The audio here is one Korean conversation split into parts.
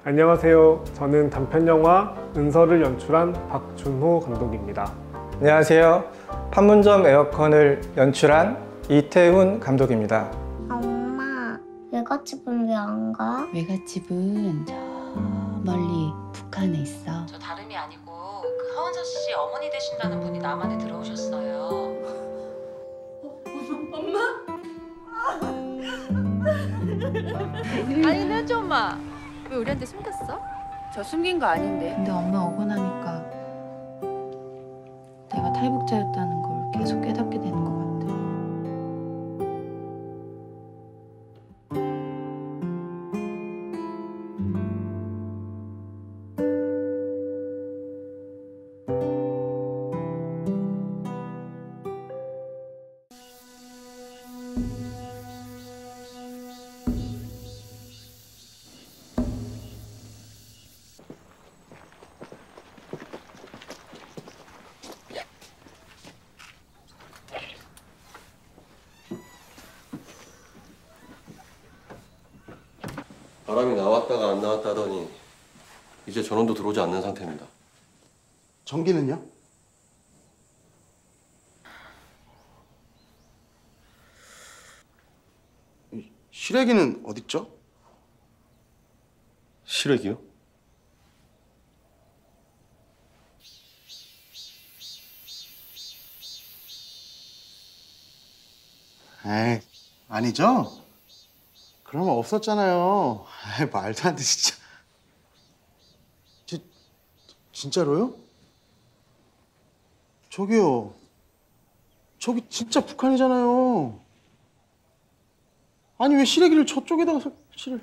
안녕하세요. 저는 단편영화 은서를 연출한 박준호 감독입니다. 안녕하세요. 판문점 에어컨을 연출한 이태훈 감독입니다. 엄마, 외갓집은 왜 안 가? 외갓집은 저 멀리 북한에 있어. 저 다름이 아니고 그 하원서 씨 어머니 되신다는 분이 남한에 들어오셨어요. 아니 내 엄마 왜 우리한테 숨겼어? 저 숨긴 거 아닌데. 근데 엄마 억울하니까 내가 탈북자였다는 걸 계속 깨닫게 되는 것 같아. 바람이 나왔다가 안 나왔다 하더니 이제 전원도 들어오지 않는 상태입니다. 전기는요? 실외기는 어딨죠? 실외기요? 에이, 아니죠? 그러면 없었잖아요. 에이, 말도 안 돼, 진짜. 진짜로요? 저기요. 저기 진짜 북한이잖아요. 아니, 왜 실외기를 저쪽에다가 설치를...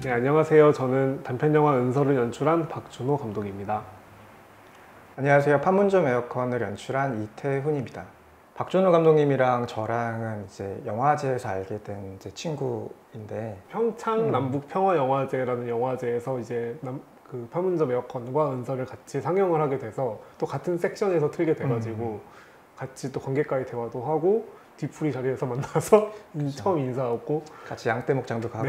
네, 안녕하세요. 저는 단편영화 은서를 연출한 박준호 감독입니다. 안녕하세요. 판문점 에어컨을 연출한 이태훈입니다. 박준호 감독님이랑 저랑은 이제 영화제에서 알게 된 이제 친구인데 평창 남북평화영화제라는 영화제에서 이제 그 판문점 에어컨과 은서를 같이 상영을 하게 돼서 또 같은 섹션에서 틀게 돼가지고 같이 또 관객과의 대화도 하고 뒤풀이 자리에서 만나서 처음 인사하고 같이 양떼목장도 가고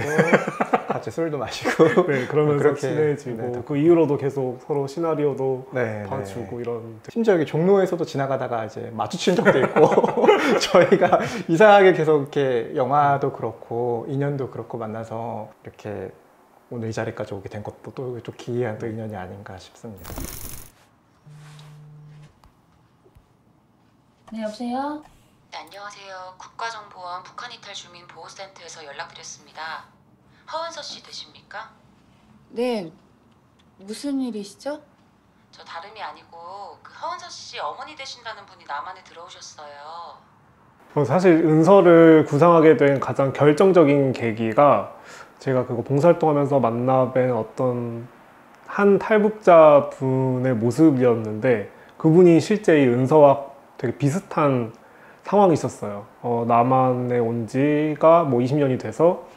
같이 술도 마시고 네, 그러면서 그렇게, 친해지고 네, 그 이후로도 계속 서로 시나리오도 네, 봐주고 이런. 심지어 여기 종로에서도 지나가다가 이제 마주친 적도 있고 저희가 이상하게 계속 이렇게 영화도 그렇고 인연도 그렇고 만나서 이렇게 오늘 이 자리까지 오게 된 것도 또 기이한 또 인연이 아닌가 싶습니다. 네, 여보세요? 네, 안녕하세요. 국가정보원 북한이탈 주민 보호센터에서 연락드렸습니다. 하원서 씨 되십니까? 네, 무슨 일이시죠? 저 다름이 아니고 그 하원서 씨 어머니 되신다는 분이 남한에 들어오셨어요. 사실 은서를 구상하게 된 가장 결정적인 계기가 제가 그거 봉사활동하면서 만나뵌 어떤 한 탈북자 분의 모습이었는데 그분이 실제 이 은서와 되게 비슷한 상황이 있었어요. 남한에 온 지가 뭐 20년이 돼서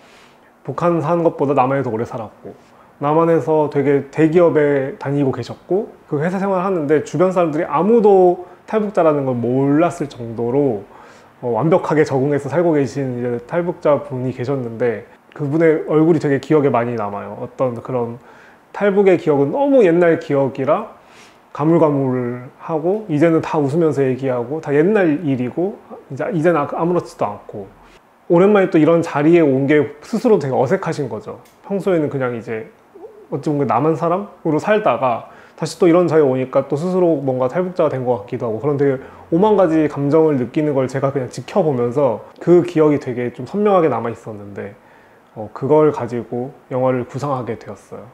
북한 사는 것보다 남한에 더 오래 살았고 남한에서 되게 대기업에 다니고 계셨고 그 회사 생활을 하는데 주변 사람들이 아무도 탈북자라는 걸 몰랐을 정도로 완벽하게 적응해서 살고 계신 이제 탈북자 분이 계셨는데 그분의 얼굴이 되게 기억에 많이 남아요. 어떤 그런 탈북의 기억은 너무 옛날 기억이라 가물가물하고 이제는 다 웃으면서 얘기하고 다 옛날 일이고 이제는 아무렇지도 않고 오랜만에 또 이런 자리에 온 게 스스로 되게 어색하신 거죠. 평소에는 그냥 이제 어찌 보면 남한 사람으로 살다가 다시 또 이런 자리에 오니까 또 스스로 뭔가 탈북자가 된 것 같기도 하고 그런 되게 오만 가지 감정을 느끼는 걸 제가 그냥 지켜보면서 그 기억이 되게 좀 선명하게 남아 있었는데 그걸 가지고 영화를 구상하게 되었어요.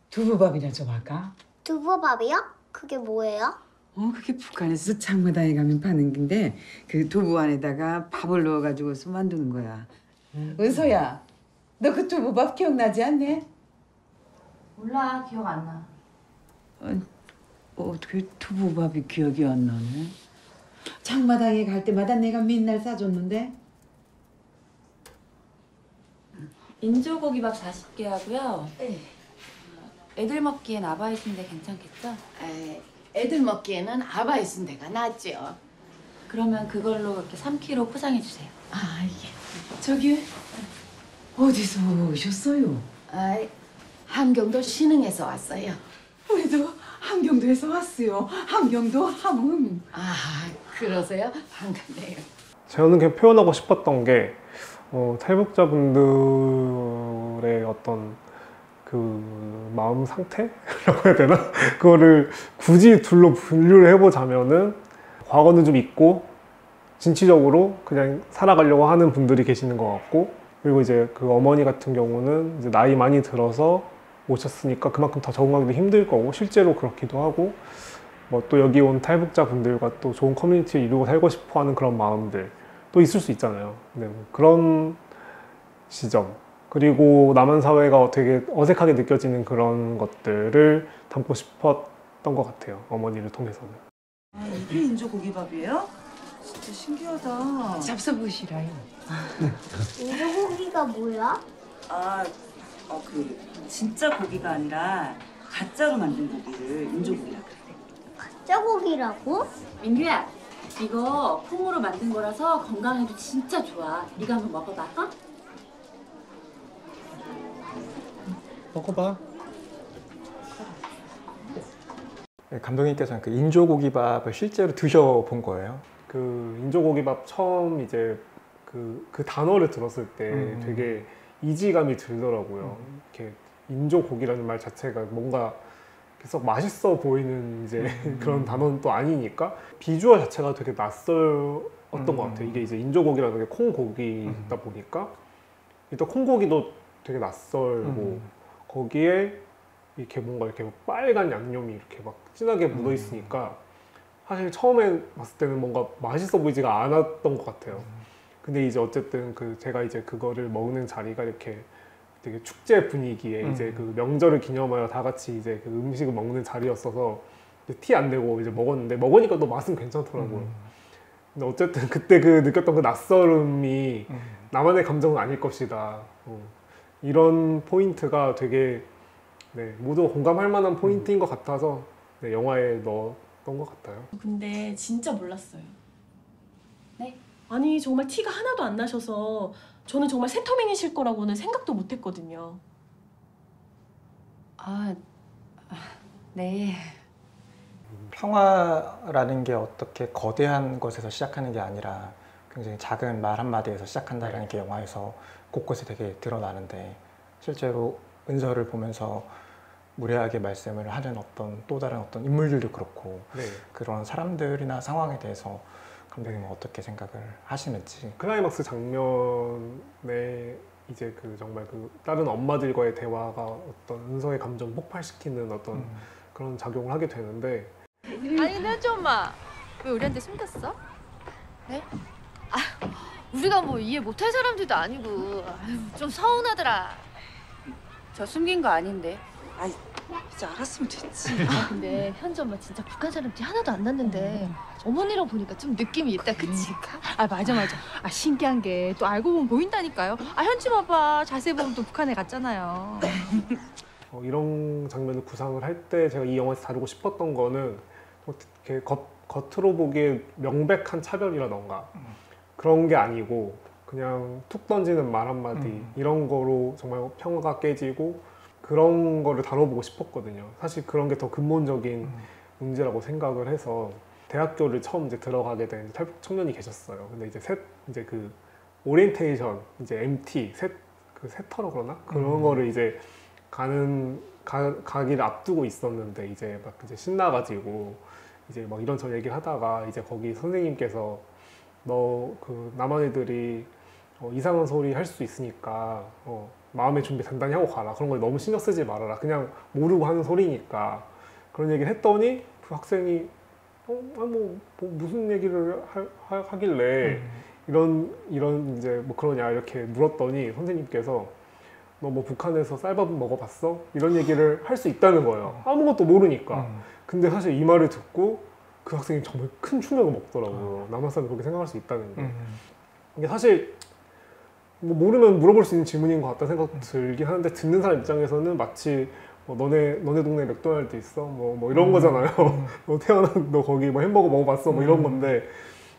두부밥이나 좀 할까? 두부밥이요? 그게 뭐예요? 그게 북한에서 장마당에 가면 파는 건데 그 두부 안에다가 밥을 넣어가지고서 만드는 거야. 은서야, 너 그 두부밥 기억나지 않니? 몰라, 기억 안 나. 어떻게 두부밥이 기억이 안 나네? 장마당에 갈 때마다 내가 맨날 싸줬는데. 인조고기밥 40개 하고요. 애들 먹기엔 아바이순대 괜찮겠죠? 애들 먹기에는 아바이순대가 낫죠. 그러면 그걸로 이렇게 3kg 포장해 주세요. 아, 예. 저기 어디서 오셨어요? 함경도 신흥에서 왔어요. 우리도 함경도에서 왔어요. 함경도 함흥. 그러세요? 반갑네요. 저는 그냥 표현하고 싶었던 게 탈북자분들의 어떤 그 마음 상태라고 해야 되나? 그거를 굳이 둘로 분류를 해보자면은 과거는 좀 있고 진취적으로 그냥 살아가려고 하는 분들이 계시는 것 같고, 그리고 이제 그 어머니 같은 경우는 이제 나이 많이 들어서 오셨으니까 그만큼 더 적응하기도 힘들 거고, 실제로 그렇기도 하고, 뭐 또 여기 온 탈북자 분들과 또 좋은 커뮤니티를 이루고 살고 싶어 하는 그런 마음들 또 있을 수 있잖아요. 네, 그런 시점, 그리고 남한 사회가 되게 어색하게 느껴지는 그런 것들을 담고 싶었던 것 같아요. 어머니를 통해서는. 이게 인조고기밥이에요? 진짜 신기하다. 잡숴보시라요. 인조고기가 뭐야? 그 진짜 고기가 아니라 가짜로 만든 고기를 인조고기라 그래. 가짜고기라고? 민규야, 이거 콩으로 만든 거라서 건강에도 진짜 좋아. 네가 한번 먹어봐. 어? 먹어봐. 감독님께서는 그 인조고기밥을 실제로 드셔본 거예요? 그 인조고기밥 처음 이제 그 단어를 들었을 때 되게 이지감이 들더라고요. 이렇게 인조고기라는 말 자체가 뭔가 계속 맛있어 보이는 이제 그런 단어는 또 아니니까 비주얼 자체가 되게 낯설었던 것 같아요. 이게 이제 인조고기라는 게 콩고기다 보니까 일단 콩고기도 되게 낯설고 거기에 이렇게 뭔가 이렇게 빨간 양념이 이렇게 막 진하게 묻어 있으니까 사실 처음에 봤을 때는 뭔가 맛있어 보이지가 않았던 것 같아요. 근데 이제 어쨌든 제가 이제 그거를 먹는 자리가 이렇게 되게 축제 분위기에 이제 그 명절을 기념하여 다 같이 이제 그 음식을 먹는 자리였어서 티 안 내고 이제 먹었는데 먹으니까 또 맛은 괜찮더라고요. 근데 어쨌든 그때 그 느꼈던 그 낯설음이 나만의 감정은 아닐 것이다. 이런 포인트가 되게 모두 공감할 만한 포인트인 것 같아서 영화에 넣었던 것 같아요. 근데 진짜 몰랐어요. 네? 아니 정말 티가 하나도 안 나셔서 저는 정말 새터민이실 거라고는 생각도 못했거든요. 네. 평화라는 게 어떻게 거대한 것에서 시작하는 게 아니라 굉장히 작은 말 한마디에서 시작한다는 게 영화에서 곳곳에 되게 드러나는데, 실제로 은서를 보면서 무례하게 말씀을 하는 또 다른 어떤 인물들도 그렇고 그런 사람들이나 상황에 대해서 감독님은 어떻게 생각을 하시는지. 클라이막스 장면에 이제 정말 다른 엄마들과의 대화가 어떤 은서의 감정 폭발시키는 어떤 그런 작용을 하게 되는데. 아니 근데 현주 엄마 왜 우리한테 숨겼어? 네? 우리가 뭐 이해 못할 사람들도 아니고 좀 서운하더라. 저 숨긴 거 아닌데. 이제 알았으면 됐지. 근데 현주 엄마 진짜 북한 사람 티 하나도 안 났는데 어머니랑 보니까 좀 느낌이 있다, 그치? 맞아. 신기한 게 또 알고 보면 보인다니까요. 현주 봐봐. 자세히 보면 또 북한에 갔잖아요. 이런 장면을 구상을 할 때 제가 이 영화에서 다루고 싶었던 거는 이렇게 겉으로 보기에 명백한 차별이라던가 그런 게 아니고 그냥 툭 던지는 말 한마디 이런 거로 정말 평화가 깨지고 그런 거를 다뤄보고 싶었거든요. 사실 그런 게 더 근본적인 문제라고 생각을 해서 대학교를 처음 이제 들어가게 된 탈북 청년이 계셨어요. 근데 이제 그 오리엔테이션, 이제 MT, 세터라 그러나? 그런 거를 이제 가기를 앞두고 있었는데 이제 막 이제 신나가지고 이제 막 이런저런 얘기를 하다가 이제 거기 선생님께서 너 남한 애들이 이상한 소리 할 수 있으니까 마음의 준비 단단히 하고 가라. 그런 걸 너무 신경 쓰지 말아라. 그냥 모르고 하는 소리니까. 그런 얘기를 했더니 그 학생이 무슨 얘기를 하길래 이런 이제 뭐 그러냐 이렇게 물었더니 선생님께서 너 뭐 북한에서 쌀밥 먹어봤어? 이런 얘기를 할 수 있다는 거예요. 아무것도 모르니까. 근데 사실 이 말을 듣고 그 학생이 정말 큰 충격을 먹더라고요. 남한 사람이 그렇게 생각할 수 있다는 게. 이게 사실 뭐 모르면 물어볼 수 있는 질문인 것 같다는 생각 들긴 하는데, 듣는 사람 입장에서는 마치 뭐 너네 동네에 맥도날드 있어? 뭐 이런 거잖아요. 너 거기 뭐 햄버거 먹어봤어? 뭐 이런 건데,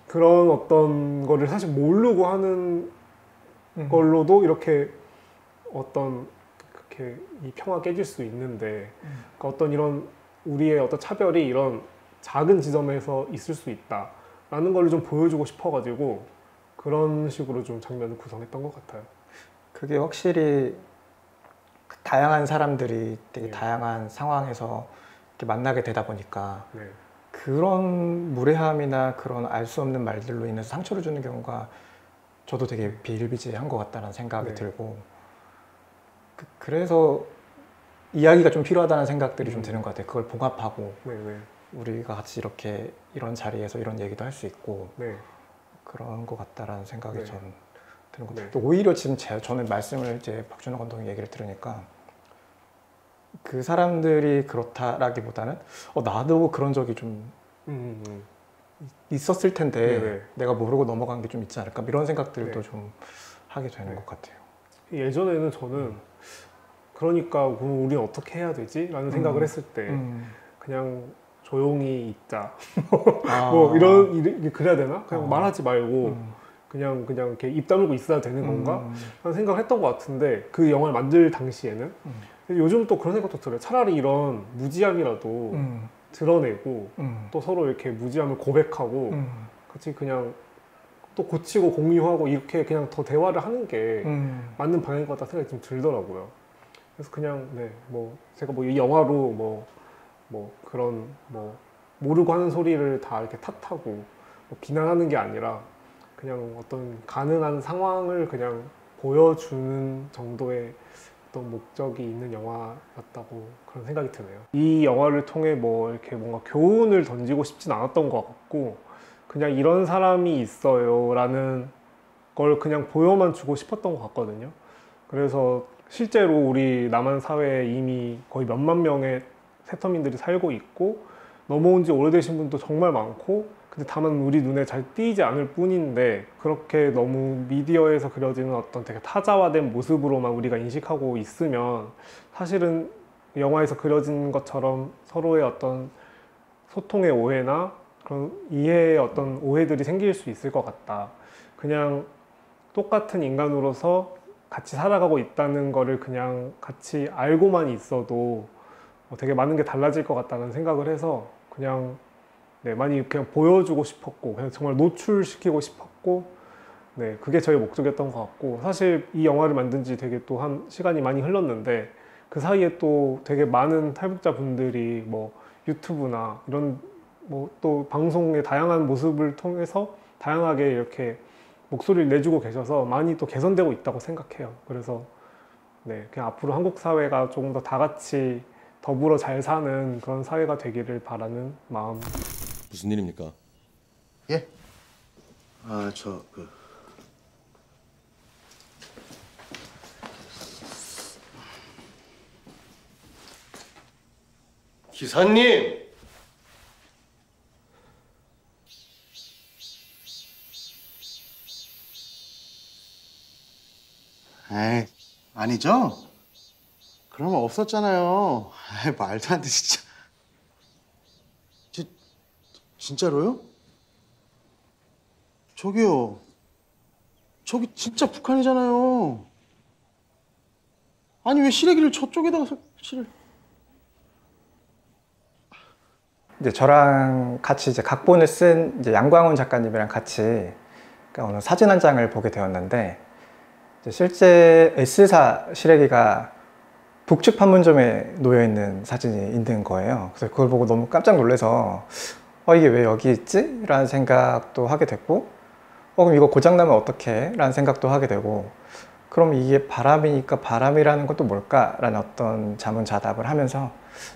그런 어떤 거를 사실 모르고 하는 걸로도 이렇게 어떤 그렇게 이 평화 깨질 수 있는데, 그러니까 어떤 이런 우리의 어떤 차별이 이런 작은 지점에서 있을 수 있다라는 걸 좀 보여주고 싶어가지고 그런 식으로 좀 장면을 구성했던 것 같아요. 그게 확실히 다양한 사람들이 되게 다양한 상황에서 이렇게 만나게 되다 보니까 그런 무례함이나 그런 알 수 없는 말들로 인해서 상처를 주는 경우가 저도 되게 비일비재한 것 같다는 생각이 들고, 그래서 이야기가 좀 필요하다는 생각들이 좀 드는 것 같아요. 그걸 봉합하고 우리가 같이 이렇게 이런 자리에서 이런 얘기도 할 수 있고 그런 것 같다라는 생각이 전 드는 것 같아요. 또 오히려 지금 저는 말씀을 이제 박준호 감독의 얘기를 들으니까 그 사람들이 그렇다라기보다는 나도 그런 적이 좀 있었을 텐데 내가 모르고 넘어간 게 좀 있지 않을까, 이런 생각들도 좀 하게 되는 것 같아요. 예전에는 저는 그러니까 그럼 우리는 어떻게 해야 되지? 라는 생각을 했을 때 그냥 조용히 있자 뭐 이런 그래야 되나? 그냥 말하지 말고 그냥 이렇게 입 다물고 있어야 되는 건가? 라는 생각을 했던 것 같은데, 그 영화를 만들 당시에는 요즘 또 그런 생각도 들어요. 차라리 이런 무지함이라도 드러내고 또 서로 이렇게 무지함을 고백하고 같이 그냥 또 고치고 공유하고 이렇게 그냥 더 대화를 하는 게 맞는 방향인 것 같다는 생각이 좀 들더라고요. 그래서 그냥 뭐 제가 뭐 이 영화로 뭐 그런 뭐 모르고 하는 소리를 다 이렇게 탓하고 뭐 비난하는 게 아니라 그냥 어떤 가능한 상황을 그냥 보여주는 정도의 어떤 목적이 있는 영화였다고 그런 생각이 드네요. 이 영화를 통해 뭐 이렇게 뭔가 교훈을 던지고 싶진 않았던 것 같고, 그냥 이런 사람이 있어요 라는 걸 그냥 보여만 주고 싶었던 것 같거든요. 그래서 실제로 우리 남한 사회에 이미 거의 몇만 명의 세터민들이 살고 있고, 넘어온 지 오래되신 분도 정말 많고, 근데 다만 우리 눈에 잘 띄지 않을 뿐인데, 그렇게 너무 미디어에서 그려지는 어떤 되게 타자화된 모습으로만 우리가 인식하고 있으면 사실은 영화에서 그려진 것처럼 서로의 어떤 소통의 오해나 그런 이해의 어떤 오해들이 생길 수 있을 것 같다. 그냥 똑같은 인간으로서 같이 살아가고 있다는 거를 그냥 같이 알고만 있어도 되게 많은 게 달라질 것 같다는 생각을 해서 그냥 많이 그냥 보여주고 싶었고, 그냥 정말 노출시키고 싶었고, 그게 저의 목적이었던 것 같고, 사실 이 영화를 만든 지 되게 또 한 시간이 많이 흘렀는데 그 사이에 또 되게 많은 탈북자 분들이 뭐 유튜브나 이런 뭐 또 방송의 다양한 모습을 통해서 다양하게 이렇게 목소리를 내주고 계셔서 많이 또 개선되고 있다고 생각해요. 그래서 그냥 앞으로 한국 사회가 조금 더 다 같이 더불어 잘 사는 그런 사회가 되기를 바라는 마음. 무슨 일입니까? 예? 기사님! 에이, 아니죠? 그러면 없었잖아요. 에이, 말도 안 돼, 진짜. 진짜로요? 저기요. 저기 진짜 북한이잖아요. 아니, 왜 시래기를 저쪽에다가 설치를... 이제 저랑 같이 이제 각본을 쓴 이제 양광훈 작가님이랑 같이 그러니까 오늘 사진 한 장을 보게 되었는데, 이제 실제 S사 시래기가 북측 판문점에 놓여 있는 사진이 있는 거예요. 그래서 그걸 보고 너무 깜짝 놀라서 이게 왜 여기 있지? 라는 생각도 하게 됐고, 그럼 이거 고장나면 어떡해? 라는 생각도 하게 되고, 그럼 이게 바람이니까 바람이라는 것도 뭘까? 라는 어떤 자문자답을 하면서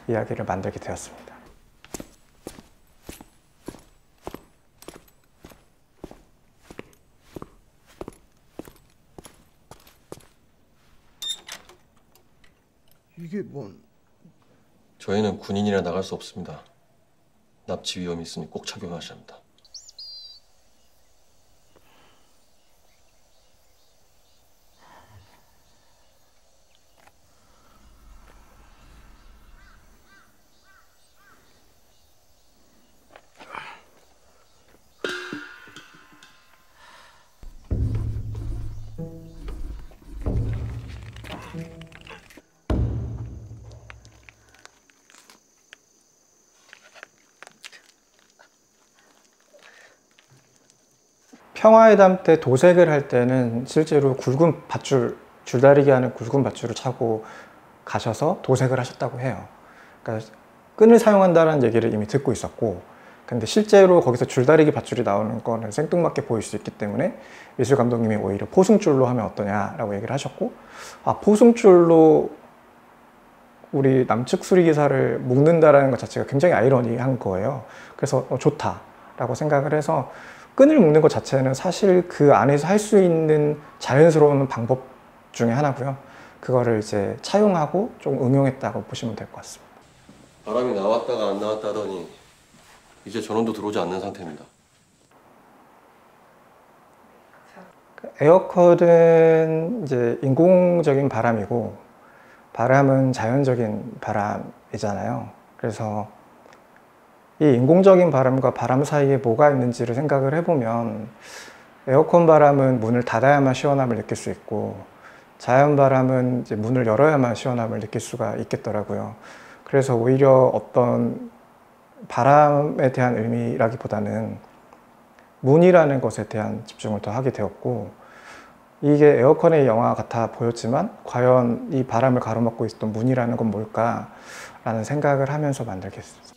이야기를 만들게 되었습니다. 이게 뭔? 저희는 군인이라 나갈 수 없습니다. 납치 위험이 있으니 꼭 착용하셔야 합니다. 평화회담 때 도색을 할 때는 실제로 굵은 밧줄, 줄다리기 하는 굵은 밧줄을 차고 가셔서 도색을 하셨다고 해요. 그러니까 끈을 사용한다는 얘기를 이미 듣고 있었고, 근데 실제로 거기서 줄다리기 밧줄이 나오는 거는 생뚱맞게 보일 수 있기 때문에 미술 감독님이 오히려 포승줄로 하면 어떠냐라고 얘기를 하셨고, 아, 포승줄로 우리 남측 수리기사를 묶는다라는 것 자체가 굉장히 아이러니한 거예요. 그래서 좋다라고 생각을 해서 끈을 묶는 것 자체는 사실 그 안에서 할 수 있는 자연스러운 방법 중에 하나고요. 그거를 이제 차용하고 좀 응용했다고 보시면 될 것 같습니다. 바람이 나왔다가 안 나왔다 하더니 이제 전원도 들어오지 않는 상태입니다. 에어컨은 이제 인공적인 바람이고, 바람은 자연적인 바람이잖아요. 그래서 이 인공적인 바람과 바람 사이에 뭐가 있는지를 생각을 해보면, 에어컨 바람은 문을 닫아야만 시원함을 느낄 수 있고, 자연 바람은 이제 문을 열어야만 시원함을 느낄 수가 있겠더라고요. 그래서 오히려 어떤 바람에 대한 의미라기보다는 문이라는 것에 대한 집중을 더 하게 되었고, 이게 에어컨의 영화 같아 보였지만 과연 이 바람을 가로막고 있었던 문이라는 건 뭘까라는 생각을 하면서 만들게 됐습니다.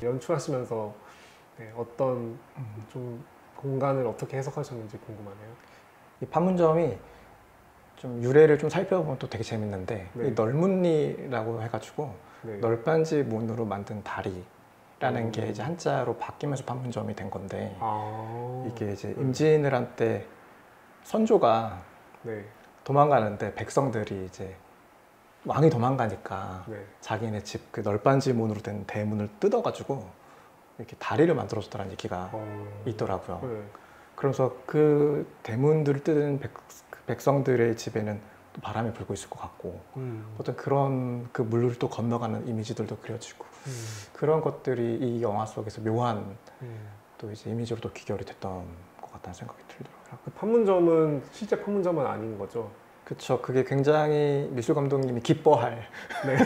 연출하시면서 어떤 좀 공간을 어떻게 해석하셨는지 궁금하네요. 이 판문점이 좀 유래를 좀 살펴보면 또 되게 재밌는데, 네. 이 널문리라고 해가지고 네. 널빤지 문으로 만든 다리라는 게 이제 한자로 바뀌면서 판문점이 된 건데, 이게 이제 임진왜란 때 선조가 네. 도망가는데 백성들이 이제 왕이 도망가니까 네. 자기네 집 그 널빤지 문으로 된 대문을 뜯어가지고 이렇게 다리를 만들어줬다는 얘기가 있더라고요. 네. 그러면서 그 대문들을 뜯은 백성들의 집에는 또 바람이 불고 있을 것 같고, 어떤 그런 그 물을 또 건너가는 이미지들도 그려지고, 그런 것들이 이 영화 속에서 묘한 또 이제 이미지로 또 귀결이 됐던 것 같다는 생각이 들더라고요. 그 판문점은 실제 판문점은 아닌 거죠? 그렇죠. 그게 굉장히 미술 감독님이 기뻐할 네.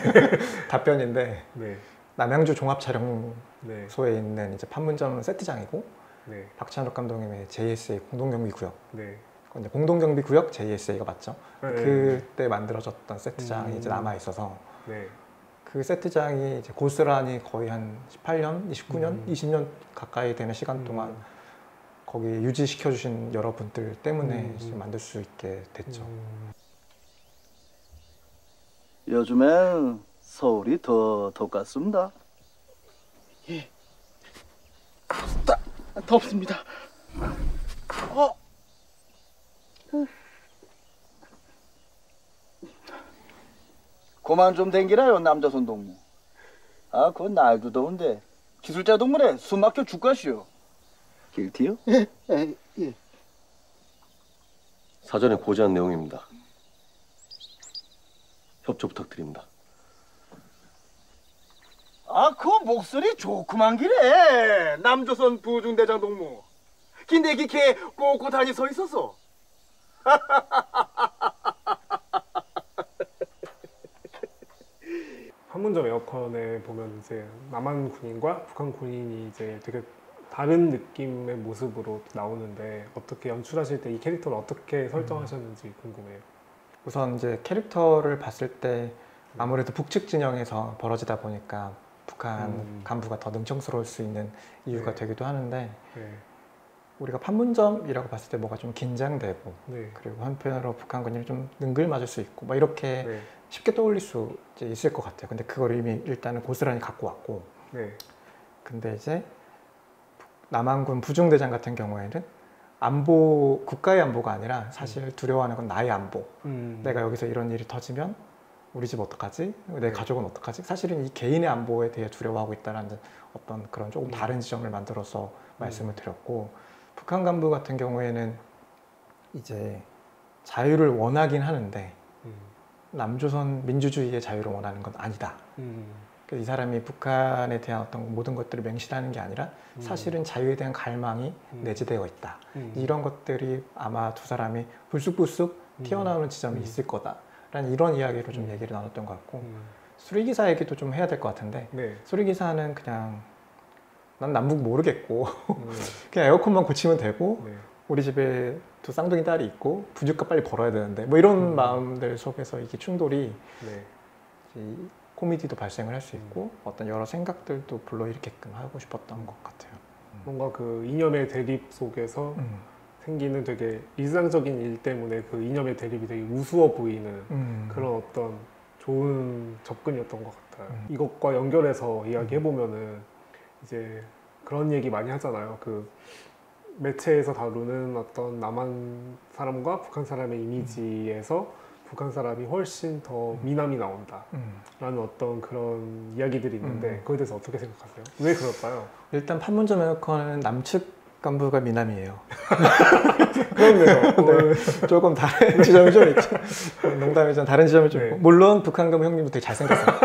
답변인데, 네. 남양주 종합촬영소에 네. 있는 이제 판문점은 세트장이고, 네. 박찬욱 감독님의 JSA 공동경비구역, 네. 이제 공동경비구역 JSA가 맞죠? 네. 그때 만들어졌던 세트장이 이제 남아 있어서, 네. 그 세트장이 이제 고스란히 거의 한 18년, 19년, 20년 가까이 되는 시간 동안 거기 유지시켜 주신 여러분들 때문에 이제 만들 수 있게 됐죠. 요즘엔 서울이 더 덥습니다. 예. 덥습니다. 그만 좀 댕기라요, 남자손 동무. 아, 그건 날도 더운데 기술자 동물에 숨 막혀 죽겠시오. 길티요? 예. 사전에 고지한 내용입니다. 협조 부탁드립니다. 아, 그 목소리 좋구만 기래. 남조선 부중대장 동무. 근데 기케 꼿꼿하니 서 있어서. 판문점 에어컨에 보면 이제 남한 군인과 북한 군인이 이제 되게 다른 느낌의 모습으로 나오는데, 어떻게 연출하실 때 이 캐릭터를 어떻게 설정하셨는지 궁금해요. 우선 이제 캐릭터를 봤을 때 아무래도 북측 진영에서 벌어지다 보니까 북한 간부가 더 능청스러울 수 있는 이유가 되기도 하는데, 우리가 판문점이라고 봤을 때 뭐가 좀 긴장되고 네. 그리고 한편으로 북한군이 좀 능글맞을 수 있고 막 이렇게 네. 쉽게 떠올릴 수 이제 있을 것 같아요. 근데 그걸 이미 일단은 고스란히 갖고 왔고 네. 근데 이제 남한군 부중대장 같은 경우에는 안보, 국가의 안보가 아니라 사실 두려워하는 건 나의 안보. 내가 여기서 이런 일이 터지면 우리 집 어떡하지? 내 가족은 어떡하지? 사실은 이 개인의 안보에 대해 두려워하고 있다는 어떤 그런 조금 다른 지점을 만들어서 말씀을 드렸고, 북한 간부 같은 경우에는 이제 자유를 원하긴 하는데 남조선 민주주의의 자유를 원하는 건 아니다. 이 사람이 북한에 대한 어떤 모든 것들을 맹신하는 게 아니라 사실은 자유에 대한 갈망이 내재되어 있다. 이런 것들이 아마 두 사람이 불쑥불쑥 튀어나오는 지점이 있을 거다라는 이런 이야기로 좀 얘기를 나눴던 것 같고, 수리기사 얘기도 좀 해야 될 것 같은데 네. 수리기사는 그냥 난 남북 모르겠고 그냥 에어컨만 고치면 되고 네. 우리 집에 두 쌍둥이 딸이 있고 부둣값 빨리 벌어야 되는데 뭐 이런 마음들 속에서 이게 충돌이 이 코미디도 발생을 할 수 있고 어떤 여러 생각들도 불러일으키게끔 하고 싶었던 것 같아요. 뭔가 그 이념의 대립 속에서 생기는 되게 일상적인 일 때문에 그 이념의 대립이 되게 우스워 보이는 그런 어떤 좋은 접근이었던 것 같아요. 이것과 연결해서 이야기해보면은 이제 그런 얘기 많이 하잖아요. 그 매체에서 다루는 어떤 남한 사람과 북한 사람의 이미지에서 북한 사람이 훨씬 더 미남이 나온다 라는 어떤 그런 이야기들이 있는데 그거에 대해서 어떻게 생각하세요? 왜 그럴까요? 일단 판문점 에어컨은 남측 간부가 미남이에요. 그렇네요. 네, 조금 다른 지점이 좀 있죠. 농담이지만 다른 지점이 좀 있고, 물론 북한 간부 형님도 되게 잘생겼어요.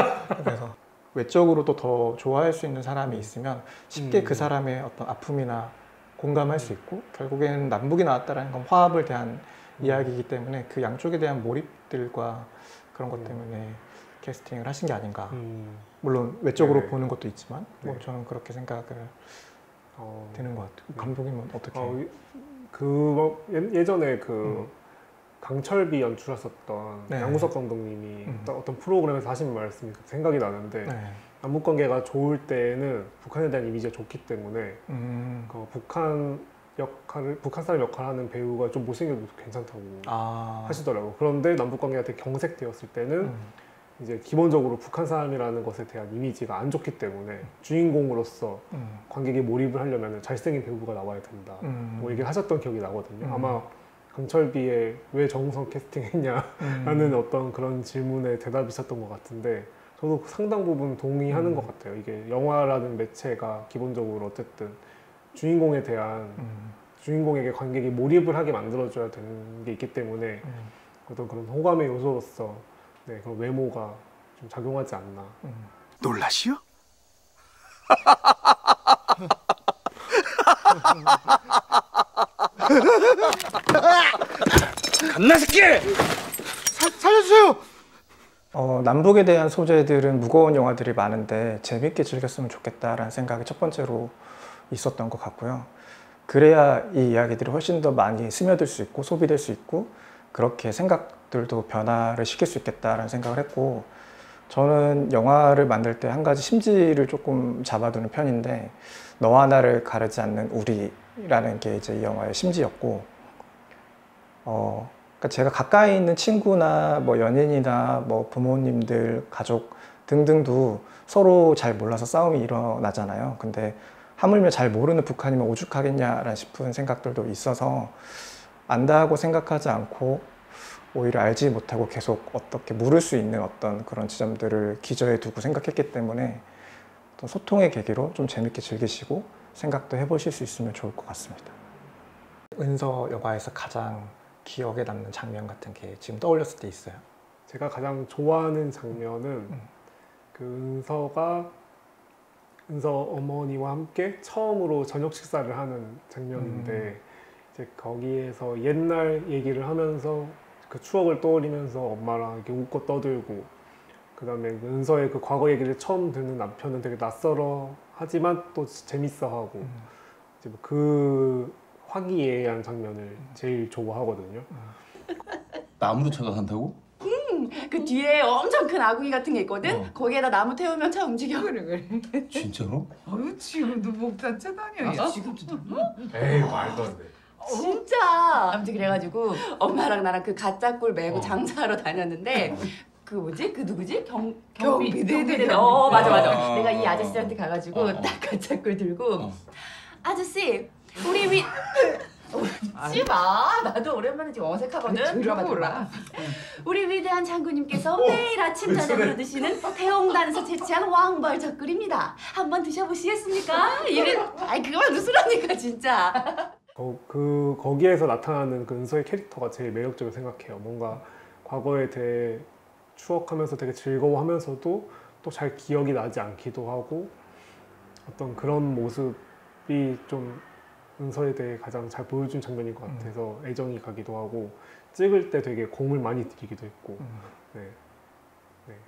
그래서 외적으로도 더 좋아할 수 있는 사람이 있으면 쉽게 그 사람의 어떤 아픔이나 공감할 수 있고, 결국에는 남북이 나왔다는 건 화합을 대한 이야기이기 때문에 그 양쪽에 대한 몰입들과 그런 것 때문에 캐스팅을 하신 게 아닌가. 물론 외적으로 보는 것도 있지만 뭐 저는 그렇게 생각을 되는 것 같아요. 감독님은 어떻게? 예전에 그 강철비 연출하셨던 양우석 감독님이 어떤 프로그램에서 하신 말씀이 생각이 나는데 남북 관계가 좋을 때는 북한에 대한 이미지가 좋기 때문에 북한 사람 역할을 하는 배우가 좀 못생겨도 괜찮다고 하시더라고요. 그런데 남북 관계가 되게 경색되었을 때는 이제 기본적으로 북한 사람이라는 것에 대한 이미지가 안 좋기 때문에 주인공으로서 관객이 몰입을 하려면 잘생긴 배우가 나와야 된다. 뭐 얘기를 하셨던 기억이 나거든요. 아마 강철비의 왜 정우성 캐스팅했냐라는 어떤 그런 질문에 대답이셨던 것 같은데, 저도 상당 부분 동의하는 것 같아요. 이게 영화라는 매체가 기본적으로 어쨌든 주인공에 대한 주인공에게 관객이 몰입을 하게 만들어줘야 되는 게 있기 때문에 어떤 그런 호감의 요소로서 그런 외모가 좀 작용하지 않나. 놀라시오? 갓나새끼! 살려주세요! 남북에 대한 소재들은 무거운 영화들이 많은데 재밌게 즐겼으면 좋겠다라는 생각이 첫 번째로 있었던 것 같고요. 그래야 이 이야기들이 훨씬 더 많이 스며들 수 있고 소비될 수 있고 그렇게 생각들도 변화를 시킬 수 있겠다라는 생각을 했고, 저는 영화를 만들 때 한 가지 심지를 조금 잡아두는 편인데, 너와 나를 가르지 않는 우리라는 게 이제 이 영화의 심지였고, 그러니까 제가 가까이 있는 친구나 뭐 연인이나 뭐 부모님들, 가족 등등도 서로 잘 몰라서 싸움이 일어나잖아요. 근데 하물며 잘 모르는 북한이면 오죽하겠냐라는 싶은 생각들도 있어서 안다고 생각하지 않고 오히려 알지 못하고 계속 어떻게 물을 수 있는 어떤 그런 지점들을 기저에 두고 생각했기 때문에 어떤 소통의 계기로 좀 재밌게 즐기시고 생각도 해보실 수 있으면 좋을 것 같습니다. 은서 영화에서 가장 기억에 남는 장면 같은 게 지금 떠올렸을 때 있어요? 제가 가장 좋아하는 장면은 그 은서 어머니와 함께 처음으로 저녁 식사를 하는 장면인데 이제 거기에서 옛날 얘기를 하면서 그 추억을 떠올리면서 엄마랑 이렇게 웃고 떠들고, 그 다음에 은서의 그 과거 얘기를 처음 듣는 남편은 되게 낯설어 하지만 또 재밌어하고, 이제 그 화기애애한 장면을 제일 좋아하거든요. 나무로 찾아간다고? 그 뒤에 엄청 큰 아궁이 같은 게 있거든. 거기에다 나무 태우면 차 움직여. 그래. 진짜로? 아유 지금도 목자체 다녀. 지금도 에이 말도 안 돼. 진짜. 아무튼 그래가지고 엄마랑 나랑 그 가짜 꿀 메고 장사하러 다녔는데 그 뭐지? 그 누구지? 경비대. 맞아. 내가 이 아저씨한테 가가지고 딱 가짜 꿀 들고 아저씨 우리 씹어. 나도 오랜만에 지금 어색하거든. 들어봐. 우리 위대한 장군님께서 매일 아침 저녁으로 드시는 태홍단에서 채취한 왕벌 젓글입니다. 한번 드셔보시겠습니까? 이래. 아이 그만 웃으라니까 진짜. 거기에서 나타나는 그 은서의 캐릭터가 제일 매력적이라고 생각해요. 뭔가 과거에 대해 추억하면서 되게 즐거워하면서도 또 잘 기억이 나지 않기도 하고 어떤 그런 모습이 좀 은서에 대해 가장 잘 보여준 장면인 것 같아서 애정이 가기도 하고 찍을 때 되게 공을 많이 들이기도 했고 네,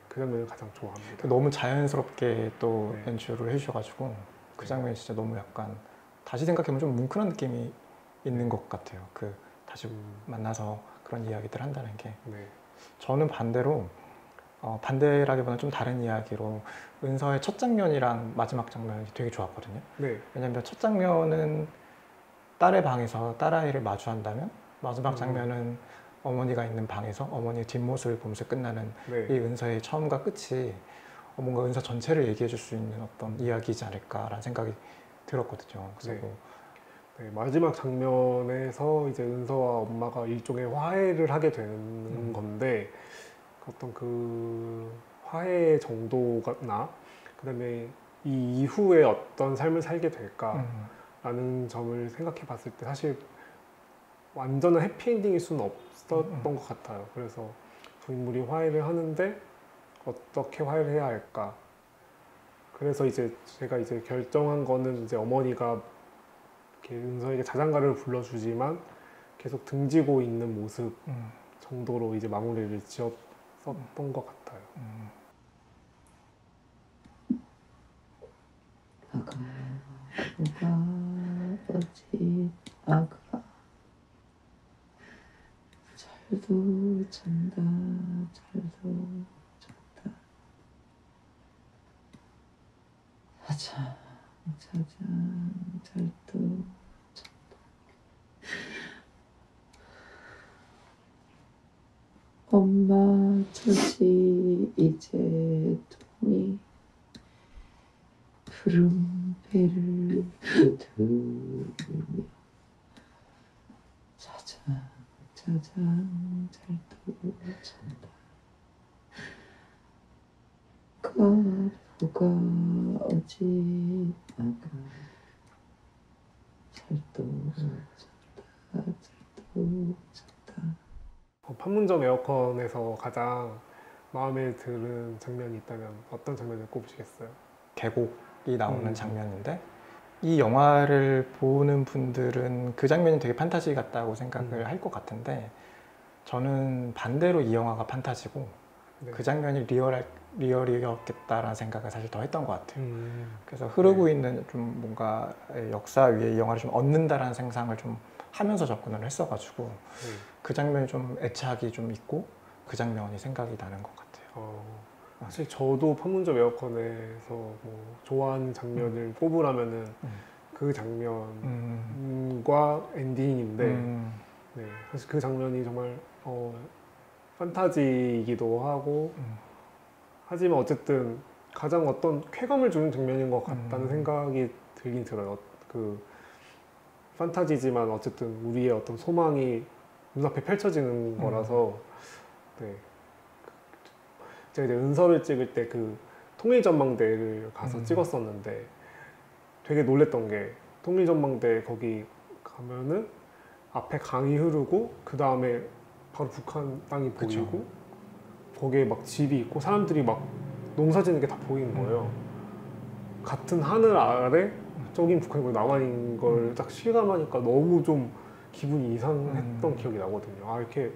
그 장면을 가장 좋아합니다. 너무 자연스럽게 또 연출을 해주셔가지고 그 장면이 진짜 너무 약간 다시 생각해보면 좀 뭉클한 느낌이 있는 것 같아요. 그 다시 만나서 그런 이야기들 한다는 게. 저는 반대로 반대라기보다는 좀 다른 이야기로 은서의 첫 장면이랑 마지막 장면이 되게 좋았거든요. 왜냐면 첫 장면은 딸의 방에서 딸아이를 마주한다면 마지막 장면은 어머니가 있는 방에서 어머니의 뒷모습을 보면서 끝나는 이 은서의 처음과 끝이 뭔가 은서 전체를 얘기해 줄 수 있는 어떤 이야기이지 않을까라는 생각이 들었거든요. 그래서 마지막 장면에서 이제 은서와 엄마가 일종의 화해를 하게 되는 건데 어떤 그 화해의 정도나 그다음에 이 이후에 어떤 삶을 살게 될까라는 점을 생각해 봤을 때 사실 완전한 해피엔딩일 수는 없었던 것 같아요. 그래서 두 인물이 화해를 하는데 어떻게 화해를 해야 할까. 그래서 이제 제가 이제 결정한 거는 이제 어머니가 이렇게 은서에게 자장가를 불러주지만 계속 등지고 있는 모습 정도로 이제 마무리를 지었었던 것 같아요. 아가 어찌 아가 잘도 잔다 잘도 잔다 아참 자장 잘도 잔다 엄마 저지 이제 돈이 푸른 배를 들으며 자장 잘도 잔다 가루가 어지 아가 잘도 잔다 잘도 잔다. 판문점 에어컨에서 가장 마음에 드는 장면이 있다면 어떤 장면을 꼽으시겠어요? 계곡이 나오는 장면인데 이 영화를 보는 분들은 그 장면이 되게 판타지 같다고 생각을 할 것 같은데 저는 반대로 이 영화가 판타지고 그 장면이 리얼이었겠다라는 생각을 사실 더 했던 것 같아요. 그래서 흐르고 있는 좀 뭔가 역사 위에 이 영화를 좀 얻는다라는 생각을 좀 하면서 접근을 했어가지고 그 장면이 좀 애착이 좀 있고 그 장면이 생각이 나는 것 같아요. 사실 저도 판문점 에어컨에서 뭐 좋아하는 장면을 꼽으라면은 그 장면과 엔딩인데 사실 그 장면이 정말 판타지이기도 하고 하지만 어쨌든 가장 어떤 쾌감을 주는 장면인 것 같다는 생각이 들긴 들어요. 그 판타지지만 어쨌든 우리의 어떤 소망이 눈앞에 펼쳐지는 거라서 제가 이제 은서를 찍을 때 그 통일전망대를 가서 찍었었는데 되게 놀랬던 게 통일전망대 거기 가면은 앞에 강이 흐르고 그 다음에 바로 북한 땅이 보이고 거기에 막 집이 있고 사람들이 막 농사 짓는 게 다 보이는 거예요. 같은 하늘 아래 저긴 북한이고 남한인 걸 딱 실감하니까 너무 좀 기분이 이상했던 기억이 나거든요. 아 이렇게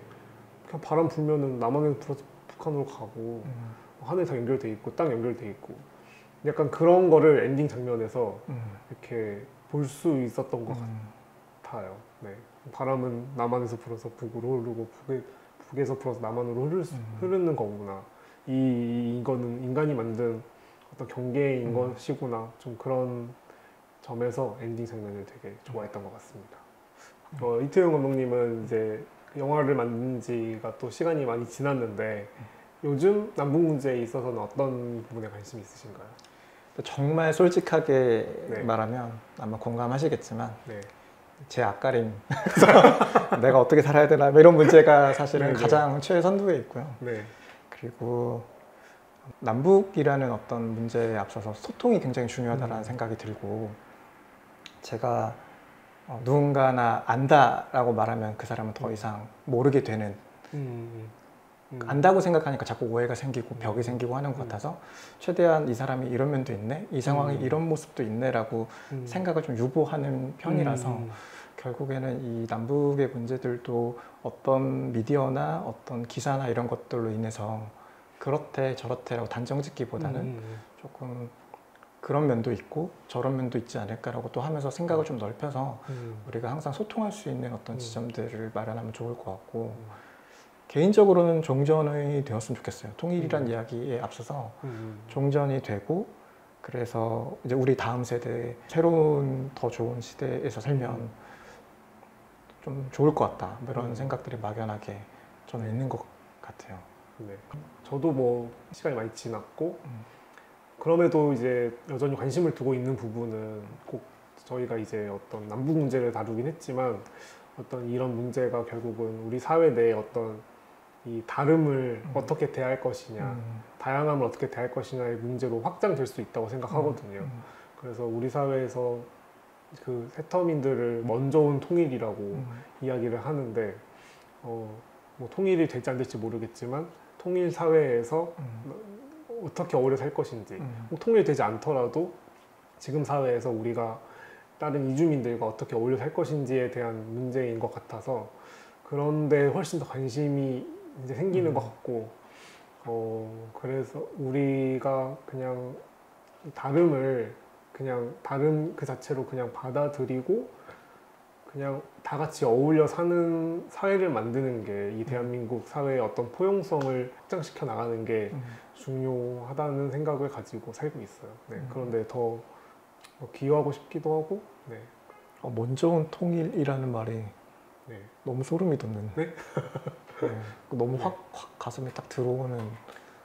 그냥 바람 불면은 남한에서 불어서 북한으로 가고 하늘 다 연결돼 있고 땅 연결돼 있고 약간 그런 거를 엔딩 장면에서 이렇게 볼 수 있었던 것 같아요. 바람은 남한에서 불어서 북으로 흐르고 북에서 불어서 남한으로 흐르는 거구나. 이거는 인간이 만든 어떤 경계인 것이구나. 좀 그런 점에서 엔딩 장면을 되게 좋아했던 것 같습니다. 이태용 감독님은 이제 영화를 만든 지가 또 시간이 많이 지났는데 요즘 남북 문제에 있어서는 어떤 부분에 관심이 있으신가요? 정말 솔직하게 네. 말하면 아마 공감하시겠지만 네. 제 앞가림 그래서 내가 어떻게 살아야 되나 뭐 이런 문제가 사실은 네, 가장 최선두에 있고요. 네. 그리고 남북이라는 어떤 문제에 앞서서 소통이 굉장히 중요하다는 생각이 들고 제가 누군가나 안다라고 말하면 그 사람은 더 이상 모르게 되는 안다고 생각하니까 자꾸 오해가 생기고 벽이 생기고 하는 것 같아서 최대한 이 사람이 이런 면도 있네, 이 상황에 이런 모습도 있네라고 생각을 좀 유보하는 편이라서 결국에는 이 남북의 문제들도 어떤 미디어나 어떤 기사나 이런 것들로 인해서 그렇대 저렇대라고 단정짓기보다는 조금 그런 면도 있고 저런 면도 있지 않을까라고 또 하면서 생각을 좀 넓혀서 우리가 항상 소통할 수 있는 어떤 지점들을 마련하면 좋을 것 같고 개인적으로는 종전이 되었으면 좋겠어요. 통일이란 이야기에 앞서서 종전이 되고 그래서 이제 우리 다음 세대 새로운 더 좋은 시대에서 살면 좀 좋을 것 같다. 이런 생각들이 막연하게 저는 있는 것 같아요. 네. 저도 뭐 시간이 많이 지났고 그럼에도 이제 여전히 관심을 두고 있는 부분은 꼭 저희가 이제 어떤 남북 문제를 다루긴 했지만 어떤 이런 문제가 결국은 우리 사회 내에 어떤 이 다름을 어떻게 대할 것이냐, 다양함을 어떻게 대할 것이냐의 문제로 확장될 수 있다고 생각하거든요. 그래서 우리 사회에서 그 세터민들을 먼저 온 통일이라고 이야기를 하는데 뭐 통일이 될지 안 될지 모르겠지만 통일 사회에서 어떻게 어울려 살 것인지 통일이 되지 않더라도 지금 사회에서 우리가 다른 이주민들과 어떻게 어울려 살 것인지에 대한 문제인 것 같아서 그런데 훨씬 더 관심이 이제 생기는 것 같고 그래서 우리가 그냥 다름을 그냥 다름 그 자체로 그냥 받아들이고 그냥 다 같이 어울려 사는 사회를 만드는 게 이 대한민국 사회의 어떤 포용성을 확장시켜 나가는 게 중요하다는 생각을 가지고 살고 있어요. 네, 그런데 더 기여하고 싶기도 하고. 네. 먼저 온 통일이라는 말이 네. 너무 소름이 돋는. 네? 네. 너무 확 가슴에 딱 들어오는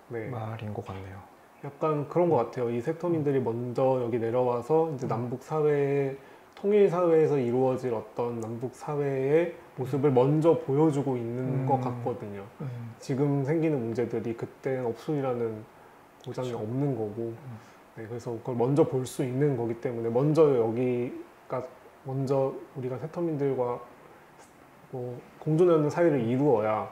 네. 말인 것 같네요. 약간 그런 것 같아요. 이 세터민들이 먼저 여기 내려와서 이제 남북 사회의 통일 사회에서 이루어질 어떤 남북 사회의 모습을 먼저 보여주고 있는 것 같거든요. 지금 생기는 문제들이 그때는 없으리라는 보장이 없는 거고, 네, 그래서 그걸 먼저 볼 수 있는 거기 때문에 먼저 여기가 먼저 우리가 세터민들과 뭐 공존하는 사회를 이루어야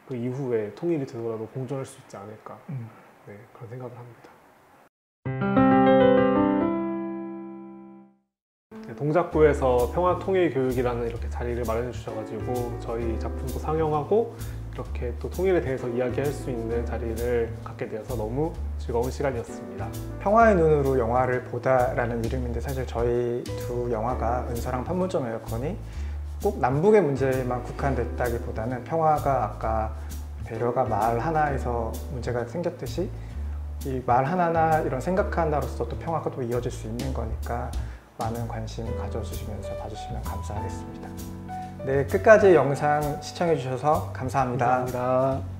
그 이후에 통일이 되더라도 공존할 수 있지 않을까. 네, 그런 생각을 합니다. 동작구에서 평화통일교육이라는 이렇게 자리를 마련해 주셔가지고 저희 작품도 상영하고 이렇게 또 통일에 대해서 이야기할 수 있는 자리를 갖게 되어서 너무 즐거운 시간이었습니다. 평화의 눈으로 영화를 보다라는 이름인데 사실 저희 두 영화가 은서랑 판문점 에어컨이 꼭 남북의 문제만 국한됐다기보다는 평화가 아까 배려가 말 하나에서 문제가 생겼듯이 이 말 하나나 이런 생각 하나로서 또 평화가 또 이어질 수 있는 거니까 많은 관심 가져주시면서 봐주시면 감사하겠습니다. 네, 끝까지 영상 시청해 주셔서 감사합니다. 감사합니다.